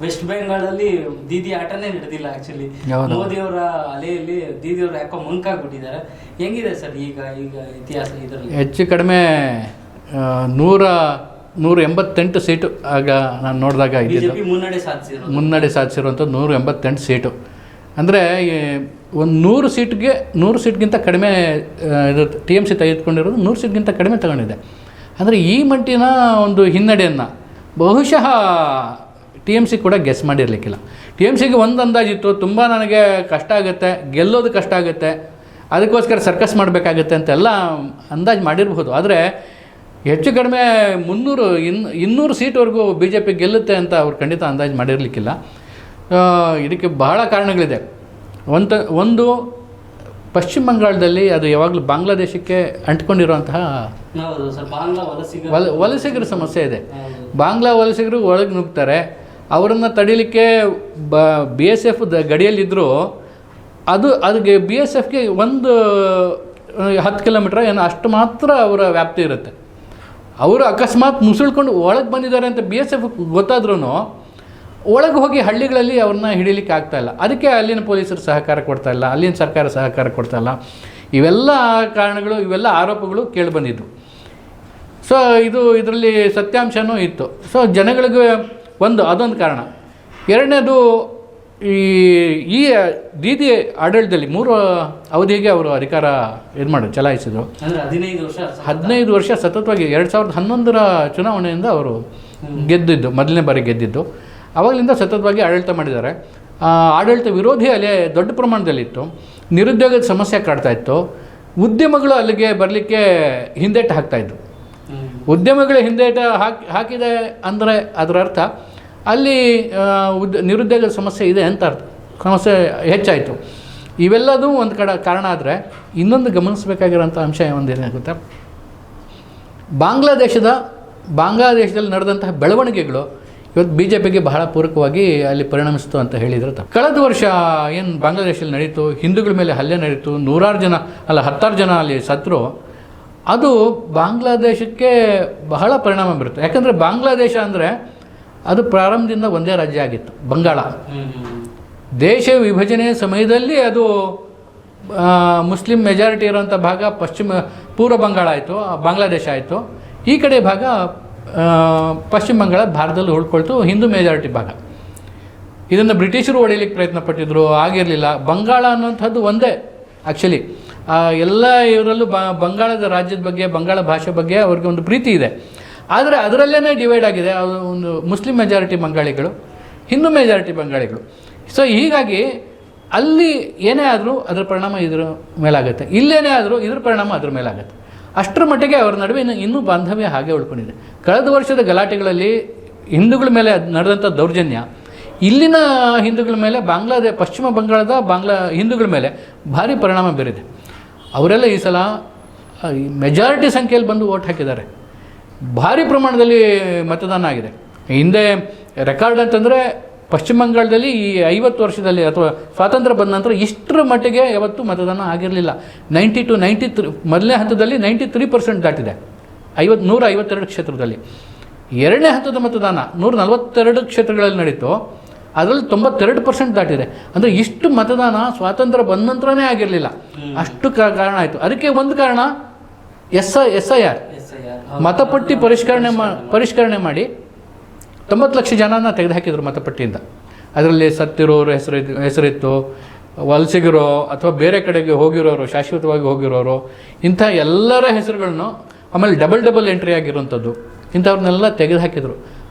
West ಬೆಂಗಾಳಲ್ಲಿ Didi ಆಟನೇ ನಡೆದಿಲ್ಲ. Actually ಮೋದಿಯವರ ಅಲೆಯಲ್ಲಿ ದೀದಿಯವರು ಯಾಕೋ ಮಂಕಾಗ್ಬಿಟ್ಟಿದ್ದಾರೆ. ಹೆಂಗಿದೆ ಸರ್ ಈಗ ಇತಿಹಾಸ ಇದರಲ್ಲಿ? ಹೆಚ್ಚು ಕಡಿಮೆ 188 ಸೀಟು ಆಗ ನಾನು ನೋಡಿದಾಗ ಬಿಜೆಪಿ ಮುನ್ನಡೆ ಸಾಧಿಸಿರುವಂಥದ್ದು 188 ಸೀಟು. ಅಂದರೆ ಒಂದು 100 ಸೀಟ್ಗಿಂತ ಕಡಿಮೆ ಇದು TMC ತೆಗೆದುಕೊಂಡಿರೋದು 100 ಸೀಟ್ಗಿಂತ ಕಡಿಮೆ ತಗೊಂಡಿದೆ. ಅಂದರೆ ಈ ಮಟ್ಟಿನ ಒಂದು ಹಿನ್ನಡೆಯನ್ನು ಬಹುಶಃ TMC ಕೂಡ ಗೆಸ್ ಮಾಡಿರಲಿಕ್ಕಿಲ್ಲ. TMCಗೆ ಒಂದು ಅಂದಾಜಿತ್ತು, ತುಂಬ ನನಗೆ ಕಷ್ಟ ಆಗುತ್ತೆ, ಗೆಲ್ಲೋದು ಕಷ್ಟ ಆಗುತ್ತೆ, ಅದಕ್ಕೋಸ್ಕರ ಸರ್ಕಸ್ ಮಾಡಬೇಕಾಗತ್ತೆ ಅಂತೆಲ್ಲ ಅಂದಾಜು ಮಾಡಿರ್ಬೋದು. ಆದರೆ ಹೆಚ್ಚು ಕಡಿಮೆ 200 ಸೀಟ್ವರೆಗೂ BJP ಗೆಲ್ಲುತ್ತೆ ಅಂತ ಅವ್ರು ಖಂಡಿತ ಅಂದಾಜು ಮಾಡಿರಲಿಕ್ಕಿಲ್ಲ. ಇದಕ್ಕೆ ಬಹಳ ಕಾರಣಗಳಿದೆ. ಒಂದು ಪಶ್ಚಿಮ ಬಂಗಾಳದಲ್ಲಿ ಅದು ಯಾವಾಗಲೂ ಬಾಂಗ್ಲಾದೇಶಕ್ಕೆ ಅಂಟ್ಕೊಂಡಿರುವಂತಹ ವಲಸಿಗರ ಸಮಸ್ಯೆ ಇದೆ. ಬಾಂಗ್ಲಾ ವಲಸಿಗರು ಒಳಗೆ ನುಗ್ತಾರೆ. ಅವರನ್ನು ತಡೀಲಿಕ್ಕೆ BSF ಗಡಿಯಲ್ಲಿದ್ದರೂ ಅದಕ್ಕೆ BSFಗೆ ಒಂದು 10 ಕಿಲೋಮೀಟ್ರ್ ಏನು ಅಷ್ಟು ಮಾತ್ರ ಅವರ ವ್ಯಾಪ್ತಿ ಇರುತ್ತೆ. ಅವರು ಅಕಸ್ಮಾತ್ ನುಸುಳ್ಕೊಂಡು ಒಳಗೆ ಬಂದಿದ್ದಾರೆ ಅಂತ BSF ಗೊತ್ತಾದ್ರೂ ಒಳಗೆ ಹೋಗಿ ಹಳ್ಳಿಗಳಲ್ಲಿ ಅವ್ರನ್ನ ಹಿಡೀಲಿಕ್ಕೆ ಆಗ್ತಾಯಿಲ್ಲ. ಅದಕ್ಕೆ ಅಲ್ಲಿನ ಪೊಲೀಸರು ಸಹಕಾರ ಕೊಡ್ತಾಯಿಲ್ಲ, ಅಲ್ಲಿನ ಸರ್ಕಾರ ಸಹಕಾರ ಕೊಡ್ತಾಯಿಲ್ಲ. ಇವೆಲ್ಲ ಕಾರಣಗಳು, ಇವೆಲ್ಲ ಆರೋಪಗಳು ಕೇಳಿಬಂದಿದ್ದು. ಸೊ ಇದರಲ್ಲಿ ಸತ್ಯಾಂಶನೂ ಇತ್ತು. ಸೊ ಜನಗಳಿಗೆ ಅದೊಂದು ಕಾರಣ. ಎರಡನೇದು ಈ ದೀದಿ ಆಡಳಿತದಲ್ಲಿ 3 ಅವಧಿಗೆ ಅವರು ಅಧಿಕಾರ ಚಲಾಯಿಸಿದರು. 15 ವರ್ಷ ಸತತವಾಗಿ 2011ರ ಚುನಾವಣೆಯಿಂದ ಅವರು ಗೆದ್ದಿದ್ದು, ಮೊದಲನೇ ಬಾರಿ ಗೆದ್ದಿದ್ದು. ಆವಾಗಲಿಂದ ಸತತವಾಗಿ ಆಡಳಿತ ಮಾಡಿದ್ದಾರೆ. ಆಡಳಿತ ವಿರೋಧಿ ಅಲೆ ದೊಡ್ಡ ಪ್ರಮಾಣದಲ್ಲಿತ್ತು. ನಿರುದ್ಯೋಗದ ಸಮಸ್ಯೆ ಕಾಡ್ತಾಯಿತ್ತು. ಉದ್ಯಮಗಳು ಅಲ್ಲಿಗೆ ಬರಲಿಕ್ಕೆ ಹಿಂದೇಟು ಹಾಕ್ತಾಯಿದ್ದು. ಉದ್ಯಮಗಳ ಹಿಂದೇಟ ಹಾಕಿದೆ ಅಂದರೆ ಅದರ ಅರ್ಥ ಅಲ್ಲಿ ನಿರುದ್ಯೋಗದ ಸಮಸ್ಯೆ ಇದೆ ಅಂತ ಅರ್ಥ. ಸಮಸ್ಯೆ ಹೆಚ್ಚಾಯಿತು. ಇವೆಲ್ಲದೂ ಒಂದು ಕಾರಣ. ಆದರೆ ಇನ್ನೊಂದು ಗಮನಿಸಬೇಕಾಗಿರೋಂಥ ಅಂಶ ಒಂದೇನಾಗುತ್ತೆ, ಬಾಂಗ್ಲಾದೇಶದಲ್ಲಿ ನಡೆದಂತಹ ಬೆಳವಣಿಗೆಗಳು ಇವತ್ತು BJPಗೆ ಬಹಳ ಪೂರಕವಾಗಿ ಅಲ್ಲಿ ಪರಿಣಮಿಸ್ತು ಅಂತ ಹೇಳಿದ್ರು. ಕಳೆದ ವರ್ಷ ಏನು ಬಾಂಗ್ಲಾದೇಶದಲ್ಲಿ ನಡೀತು, ಹಿಂದೂಗಳ ಮೇಲೆ ಹಲ್ಲೆ ನಡೀತು, 10 ಜನ ಅಲ್ಲಿ ಸತ್ತರು. ಅದು ಬಾಂಗ್ಲಾದೇಶಕ್ಕೆ ಬಹಳ ಪರಿಣಾಮ ಬೀರುತ್ತೆ. ಯಾಕಂದರೆ ಬಾಂಗ್ಲಾದೇಶ ಅಂದರೆ ಅದು ಪ್ರಾರಂಭದಿಂದ ಒಂದೇ ರಾಜ್ಯ ಆಗಿತ್ತು, ಬಂಗಾಳ. ದೇಶ ವಿಭಜನೆ ಸಮಯದಲ್ಲಿ ಅದು ಮುಸ್ಲಿಂ ಮೆಜಾರಿಟಿ ಇರೋಂಥ ಭಾಗ ಪೂರ್ವ ಬಂಗಾಳ ಆಯಿತು, ಬಾಂಗ್ಲಾದೇಶ ಆಯಿತು. ಈ ಕಡೆ ಭಾಗ ಪಶ್ಚಿಮ ಬಂಗಾಳ ಭಾರತದಲ್ಲಿ ಉಳ್ಕೊಳ್ತು, ಹಿಂದೂ ಮೆಜಾರಿಟಿ ಭಾಗ. ಇದನ್ನು ಬ್ರಿಟಿಷರು ಹೊಡೆಯಲಿಕ್ಕೆ ಪ್ರಯತ್ನ ಪಟ್ಟಿದ್ರು, ಆಗಿರಲಿಲ್ಲ. ಬಂಗಾಳ ಅನ್ನೋಂಥದ್ದು ಒಂದೇ ಆ್ಯಕ್ಚುಲಿ. ಎಲ್ಲ ಇವರಲ್ಲೂ ಬಂಗಾಳದ ರಾಜ್ಯದ ಬಗ್ಗೆ, ಬಂಗಾಳ ಭಾಷೆ ಬಗ್ಗೆ ಅವ್ರಿಗೆ ಒಂದು ಪ್ರೀತಿ ಇದೆ. ಆದರೆ ಅದರಲ್ಲೇ ಡಿವೈಡ್ ಆಗಿದೆ. ಒಂದು ಮುಸ್ಲಿಂ ಮೆಜಾರಿಟಿ ಬಂಗಾಳಿಗಳು, ಹಿಂದೂ ಮೆಜಾರಿಟಿ ಬಂಗಾಳಿಗಳು. ಸೊ ಹೀಗಾಗಿ ಅಲ್ಲಿ ಏನೇ ಆದರೂ ಅದರ ಪರಿಣಾಮ ಇದ್ರ ಮೇಲಾಗುತ್ತೆ, ಇಲ್ಲೇನೇ ಆದರೂ ಇದ್ರ ಪರಿಣಾಮ ಅದ್ರ ಮೇಲಾಗುತ್ತೆ. ಅಷ್ಟರ ಮಟ್ಟಿಗೆ ಅವ್ರ ನಡುವೆ ಇನ್ನೂ ಬಾಂಧವ್ಯ ಹಾಗೆ ಉಳ್ಕೊಂಡಿದೆ. ಕಳೆದ ವರ್ಷದ ಗಲಾಟೆಗಳಲ್ಲಿ ಹಿಂದೂಗಳ ಮೇಲೆ ನಡೆದಂಥ ದೌರ್ಜನ್ಯ ಇಲ್ಲಿನ ಹಿಂದೂಗಳ ಮೇಲೆ, ಪಶ್ಚಿಮ ಬಂಗಾಳದ ಹಿಂದೂಗಳ ಮೇಲೆ ಭಾರಿ ಪರಿಣಾಮ ಬೀರಿದೆ. ಅವರೆಲ್ಲ ಈ ಸಲ ಮೆಜಾರಿಟಿ ಸಂಖ್ಯೆಯಲ್ಲಿ ಬಂದು ವೋಟ್ ಹಾಕಿದ್ದಾರೆ. ಭಾರಿ ಪ್ರಮಾಣದಲ್ಲಿ ಮತದಾನ ಆಗಿದೆ. ಹಿಂದೆ ರೆಕಾರ್ಡ್ ಅಂತಂದರೆ ಪಶ್ಚಿಮ ಬಂಗಾಳದಲ್ಲಿ ಈ 50 ವರ್ಷದಲ್ಲಿ ಅಥವಾ ಸ್ವಾತಂತ್ರ್ಯ ಬಂದ ನಂತರ ಇಷ್ಟರ ಮಟ್ಟಿಗೆ ಯಾವತ್ತೂ ಮತದಾನ ಆಗಿರಲಿಲ್ಲ. 93 ಮೊದಲನೇ ಹಂತದಲ್ಲಿ 93% ದಾಟಿದೆ 152 ಕ್ಷೇತ್ರದಲ್ಲಿ. ಎರಡನೇ ಹಂತದ ಮತದಾನ 142 ಕ್ಷೇತ್ರಗಳಲ್ಲಿ ನಡೀತು, ಅದರಲ್ಲಿ 92% ದಾಟಿದೆ. ಅಂದರೆ ಇಷ್ಟು ಮತದಾನ ಸ್ವಾತಂತ್ರ್ಯ ಬಂದ ನಂತರನೇ ಆಗಿರಲಿಲ್ಲ. ಅಷ್ಟು ಕಾರಣ ಆಯಿತು. ಅದಕ್ಕೆ ಒಂದು ಕಾರಣ SIR ಮತಪಟ್ಟಿ ಪರಿಷ್ಕರಣೆ ಮಾಡಿ 90 ಲಕ್ಷ ಜನನ ತೆಗೆದುಹಾಕಿದ್ರು ಮತಪಟ್ಟಿಯಿಂದ. ಅದರಲ್ಲಿ ಸತ್ತಿರೋರು ಹೆಸರಿತ್ತು, ವಲಸಿಗರೋ ಅಥವಾ ಬೇರೆ ಕಡೆಗೆ ಹೋಗಿರೋರು, ಶಾಶ್ವತವಾಗಿ ಹೋಗಿರೋರು, ಇಂಥ ಎಲ್ಲರ ಹೆಸರುಗಳನ್ನು, ಆಮೇಲೆ ಡಬಲ್ ಎಂಟ್ರಿ ಆಗಿರುವಂಥದ್ದು, ಇಂಥವ್ರನ್ನೆಲ್ಲ ತೆಗೆದುಹಾಕಿದ್ರು.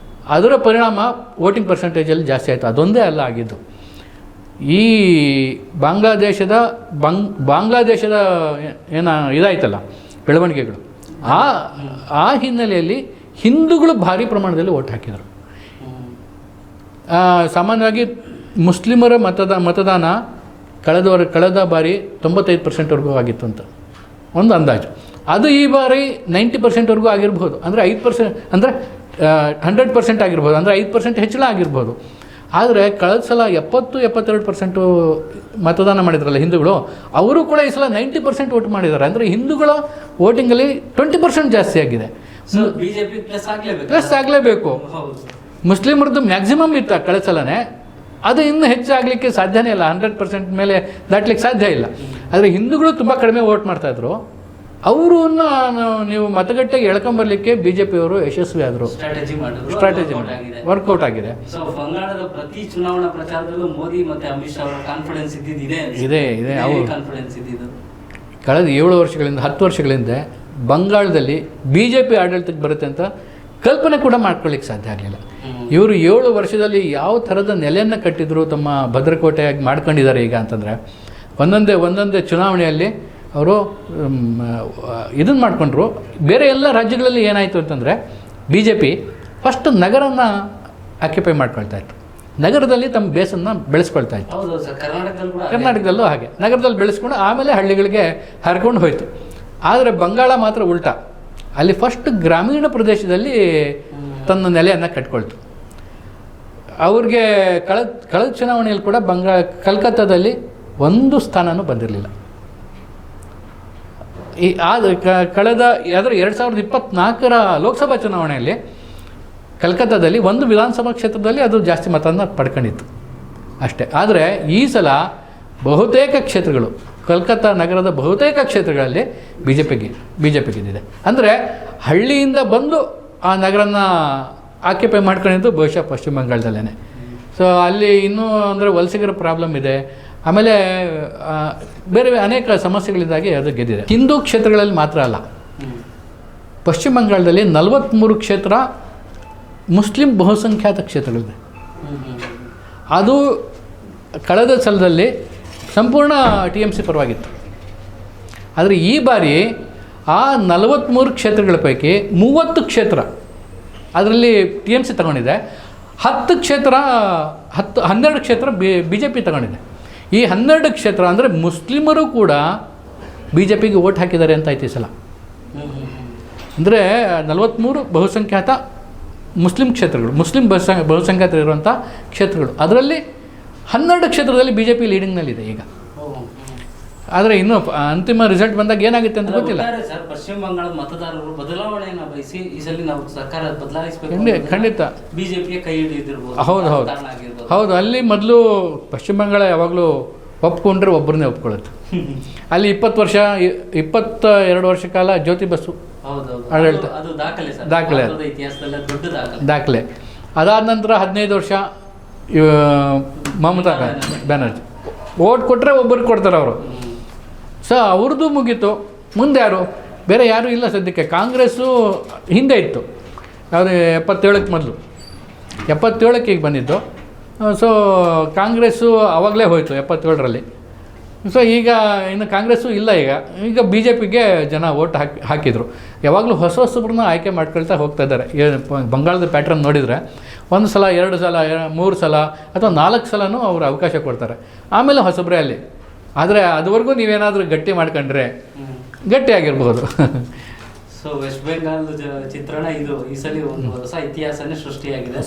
ಅದರ ಪರಿಣಾಮ ವೋಟಿಂಗ್ ಪರ್ಸೆಂಟೇಜಲ್ಲಿ ಜಾಸ್ತಿ ಆಯಿತು. ಅದೊಂದೇ ಅಲ್ಲ ಆಗಿದ್ದು. ಈ ಬಾಂಗ್ಲಾದೇಶದ ಇದಾಯ್ತಲ್ಲ ಬೆಳವಣಿಗೆಗಳು, ಆ ಹಿನ್ನೆಲೆಯಲ್ಲಿ ಹಿಂದೂಗಳು ಭಾರಿ ಪ್ರಮಾಣದಲ್ಲಿ ವೋಟ್ ಹಾಕಿದರು. ಸಾಮಾನ್ಯವಾಗಿ ಮುಸ್ಲಿಮರ ಮತದಾನ ಕಳೆದ ಬಾರಿ 95%ವರೆಗೂ ಆಗಿತ್ತು ಅಂತ ಒಂದು ಅಂದಾಜು. ಅದು ಈ ಬಾರಿ 90%ವರೆಗೂ ಆಗಿರ್ಬೋದು. ಅಂದರೆ 5%, ಅಂದರೆ 100% ಆಗಿರ್ಬೋದು. ಅಂದರೆ 5% ಹೆಚ್ಚಳ ಆಗಿರ್ಬೋದು. ಆದರೆ ಕಳೆದ ಸಲ 70-72% ಮತದಾನ ಮಾಡಿದ್ರಲ್ಲ ಹಿಂದೂಗಳು, ಅವರು ಕೂಡ ಈ ಸಲ 90% ವೋಟ್ ಮಾಡಿದ್ದಾರೆ. ಅಂದರೆ ಹಿಂದೂಗಳ ವೋಟಿಂಗಲ್ಲಿ 20% ಜಾಸ್ತಿ ಆಗಿದೆ. ಬಿಜೆಪಿ ಪ್ಲಸ್ ಆಗಲೇಬೇಕು. ಮುಸ್ಲಿಮರದ್ದು ಮ್ಯಾಕ್ಸಿಮಮ್ ಇತ್ತು ಕಳೆದ ಸಲನೇ, ಅದು ಇನ್ನೂ ಹೆಚ್ಚಾಗಲಿಕ್ಕೆ ಸಾಧ್ಯನೇ ಇಲ್ಲ, 100% ಮೇಲೆ ದಾಟ್ಲಿಕ್ಕೆ ಸಾಧ್ಯ ಇಲ್ಲ. ಆದರೆ ಹಿಂದೂಗಳು ತುಂಬ ಕಡಿಮೆ ವೋಟ್ ಮಾಡ್ತಾಯಿದ್ರು, ಅವರನ್ನ ನೀವು ಮತಗಟ್ಟೆಗೆ ಎಳ್ಕೊಂಬರ್ಲಿಕ್ಕೆ BJPಯವರು ಯಶಸ್ವಿ ಆದರು, ಸ್ಟ್ರಾಟಜಿ ವರ್ಕೌಟ್ ಆಗಿದೆ. ಸೊ ಬಂಗಾಳದ ಪ್ರತಿ ಚುನಾವಣಾ ಪ್ರಚಾರದಲ್ಲೂ ಮೋದಿ ಮತ್ತೆ ಅಮಿತ್ ಶಾ ಅವರ ಕಾನ್ಫಿಡೆನ್ಸ್ ಇದೆ ಅವರು ಕಾನ್ಫಿಡೆನ್ಸ್ ಇದ್ದಿದ್ದು. ಕಳೆದ 7 ವರ್ಷಗಳಿಂದ 10 ವರ್ಷಗಳಿಂದ ಬಂಗಾಳದಲ್ಲಿ BJP ಆಡಳಿತಕ್ಕೆ ಬರುತ್ತೆ ಅಂತ ಕಲ್ಪನೆ ಕೂಡ ಮಾಡ್ಕೊಳ್ಳಿಕ್ಕೆ ಸಾಧ್ಯ ಆಗಲಿಲ್ಲ. ಇವರು 7 ವರ್ಷದಲ್ಲಿ ಯಾವ ಥರದ ನೆಲೆಯನ್ನು ಕಟ್ಟಿದ್ರು, ತಮ್ಮ ಭದ್ರಕೋಟೆಯಾಗಿ ಮಾಡ್ಕೊಂಡಿದ್ದಾರೆ ಈಗ ಅಂತಂದರೆ, ಒಂದೊಂದೇ ಚುನಾವಣೆಯಲ್ಲಿ ಅವರು ಇದನ್ನು ಮಾಡಿಕೊಂಡ್ರು. ಬೇರೆ ಎಲ್ಲ ರಾಜ್ಯಗಳಲ್ಲಿ ಏನಾಯಿತು ಅಂತಂದರೆ BJP ಫಸ್ಟ್ ನಗರನ ಆಕ್ಯುಪೈ ಮಾಡ್ಕೊಳ್ತಾ ಇತ್ತು, ನಗರದಲ್ಲಿ ತಮ್ಮ ಬೇಸನ್ನು ಬೆಳೆಸ್ಕೊಳ್ತಾ ಇತ್ತು. ಕರ್ನಾಟಕದಲ್ಲೂ ಹಾಗೆ ನಗರದಲ್ಲಿ ಬೆಳೆಸ್ಕೊಂಡು ಆಮೇಲೆ ಹಳ್ಳಿಗಳಿಗೆ ಹರ್ಕೊಂಡು ಹೋಯಿತು. ಆದರೆ ಬಂಗಾಳ ಮಾತ್ರ ಉಲ್ಟಾ, ಅಲ್ಲಿ ಫಸ್ಟ್ ಗ್ರಾಮೀಣ ಪ್ರದೇಶದಲ್ಲಿ ತನ್ನ ನೆಲೆಯನ್ನು ಕಟ್ಕೊಳ್ತು. ಅವ್ರಿಗೆ ಕಳೆದ ಚುನಾವಣೆಯಲ್ಲಿ ಕೂಡ ಕಲ್ಕತ್ತಾದಲ್ಲಿ ಒಂದು ಸ್ಥಾನನೂ ಬಂದಿರಲಿಲ್ಲ. ಕಳೆದ 2024 ಲೋಕಸಭಾ ಚುನಾವಣೆಯಲ್ಲಿ ಕಲ್ಕತ್ತಾದಲ್ಲಿ ಒಂದು ವಿಧಾನಸಭಾ ಕ್ಷೇತ್ರದಲ್ಲಿ ಅದು ಜಾಸ್ತಿ ಮತವನ್ನು ಪಡ್ಕೊಂಡಿತ್ತು ಅಷ್ಟೇ. ಆದರೆ ಈ ಸಲ ಬಹುತೇಕ ಕ್ಷೇತ್ರಗಳು, ಕಲ್ಕತ್ತಾ ನಗರದ ಬಹುತೇಕ ಕ್ಷೇತ್ರಗಳಲ್ಲಿ BJPಗಿದ್ದಿದೆ. ಅಂದರೆ ಹಳ್ಳಿಯಿಂದ ಬಂದು ಆ ನಗರನ ಆಕ್ಯುಪೈ ಮಾಡ್ಕೊಂಡಿದ್ದು ಬಹುಶಃ ಪಶ್ಚಿಮ ಬಂಗಾಳದಲ್ಲೇ. ಸೊ ಅಲ್ಲಿ ಇನ್ನೂ ಅಂದರೆ ವಲಸಿಗರ ಪ್ರಾಬ್ಲಮ್ ಇದೆ, ಆಮೇಲೆ ಬೇರೆ ಅನೇಕ ಸಮಸ್ಯೆಗಳಿಂದಾಗಿ ಅದು ಗೆದ್ದಿದೆ. ಹಿಂದೂ ಕ್ಷೇತ್ರಗಳಲ್ಲಿ ಮಾತ್ರ ಅಲ್ಲ, ಪಶ್ಚಿಮ ಬಂಗಾಳದಲ್ಲಿ 43 ಕ್ಷೇತ್ರ ಮುಸ್ಲಿಂ ಬಹುಸಂಖ್ಯಾತ ಕ್ಷೇತ್ರಗಳಿದೆ. ಅದು ಕಳೆದ ಸಲದಲ್ಲಿ ಸಂಪೂರ್ಣ TMC ಪರವಾಗಿತ್ತು. ಆದರೆ ಈ ಬಾರಿ ಆ 43 ಕ್ಷೇತ್ರಗಳ ಪೈಕಿ 30 ಕ್ಷೇತ್ರ ಅದರಲ್ಲಿ TMC ತಗೊಂಡಿದೆ, 12 ಕ್ಷೇತ್ರ BJP ತಗೊಂಡಿದೆ. ಈ 12 ಕ್ಷೇತ್ರ ಅಂದರೆ ಮುಸ್ಲಿಮರು ಕೂಡ BJPಗೆ ವೋಟ್ ಹಾಕಿದ್ದಾರೆ ಅಂತ ಆಯ್ತು ಈ ಸಲ. ಅಂದರೆ 43 ಬಹುಸಂಖ್ಯಾತ ಮುಸ್ಲಿಂ ಕ್ಷೇತ್ರಗಳು, ಮುಸ್ಲಿಂ ಬಹುಸಂಖ್ಯಾತ ಇರುವಂಥ ಕ್ಷೇತ್ರಗಳು, ಅದರಲ್ಲಿ 12 ಕ್ಷೇತ್ರದಲ್ಲಿ BJP ಲೀಡಿಂಗ್ನಲ್ಲಿದೆ ಈಗ. ಆದರೆ ಇನ್ನೂ ಅಂತಿಮ ರಿಸಲ್ಟ್ ಬಂದಾಗ ಏನಾಗುತ್ತೆ ಅಂತ ಗೊತ್ತಿಲ್ಲ. ಸರ್, ಪಶ್ಚಿಮ ಬಂಗಾಳದ ಮತದಾರರು ಬದಲಾವಣೆಯನ್ನು ಬಯಸಿ ಈ ಸಲ ನಾವು ಸರ್ಕಾರ ಬದಲಾಯಿಸಬೇಕು, ಖಂಡಿತ BJPಗೆ ಕೈ ಹಿಡಿದಿರ್ಬೋದು. ಹೌದು. ಅಲ್ಲಿ ಮೊದಲು ಪಶ್ಚಿಮ ಬಂಗಾಳ ಯಾವಾಗಲೂ ಒಪ್ಕೊಂಡ್ರೆ ಒಬ್ಬರನ್ನೇ ಒಪ್ಕೊಳ್ಳುತ್ತೆ. ಅಲ್ಲಿ 22 ವರ್ಷ ಕಾಲ ಜ್ಯೋತಿ ಬಸು ಆಡಳಿತ, ದಾಖಲೆ. ಅದಾದ ನಂತರ 15 ವರ್ಷ ಮಮತಾ ಬ್ಯಾನರ್ಜಿ. ಓಟ್ ಕೊಟ್ಟರೆ ಒಬ್ಬರಿಗೆ ಕೊಡ್ತಾರೆ ಅವರು. ಸೊ ಅವ್ರದ್ದು ಮುಗೀತು. ಮುಂದೆ ಯಾರು? ಬೇರೆ ಯಾರೂ ಇಲ್ಲ ಸದ್ಯಕ್ಕೆ. ಕಾಂಗ್ರೆಸ್ಸು ಹಿಂದೆ ಇತ್ತು, ಯಾವುದು 77ಕ್ಕೆ ಮೊದಲು, 77ಕ್ಕೆ ಈಗ ಬಂದಿದ್ದು. ಸೊ ಕಾಂಗ್ರೆಸ್ಸು ಆವಾಗಲೇ ಹೋಯಿತು 77ರಲ್ಲಿ. ಸೊ ಈಗ ಇನ್ನು ಕಾಂಗ್ರೆಸ್ಸು ಇಲ್ಲ. ಈಗ BJPಗೆ ಜನ ಓಟ್ ಹಾಕಿದರು. ಯಾವಾಗಲೂ ಹೊಸಬ್ರನ್ನ ಆಯ್ಕೆ ಮಾಡ್ಕೊಳ್ತಾ ಹೋಗ್ತಾ ಇದ್ದಾರೆ. ಬಂಗಾಳದ ಪ್ಯಾಟ್ರನ್ ನೋಡಿದರೆ 1 ಸಲ 2 ಸಲ 3 ಸಲ ಅಥವಾ 4 ಸಲನೂ ಅವರು ಅವಕಾಶ ಕೊಡ್ತಾರೆ, ಆಮೇಲೆ ಹೊಸಬ್ರೇ ಅಲ್ಲಿ. ಆದರೆ ಅದುವರೆಗೂ ನೀವೇನಾದರೂ ಗಟ್ಟಿ ಮಾಡ್ಕೊಂಡ್ರೆ ಗಟ್ಟಿಯಾಗಿರ್ಬೋದು. ಸೊ ವೆಸ್ಟ್ ಬೆಂಗಾಲ್ ಚಿತ್ರಣ ಇದು ಈ ಸಲ ಒಂದು ಹೊಸ ಇತಿಹಾಸನೇ ಸೃಷ್ಟಿಯಾಗಿದೆ.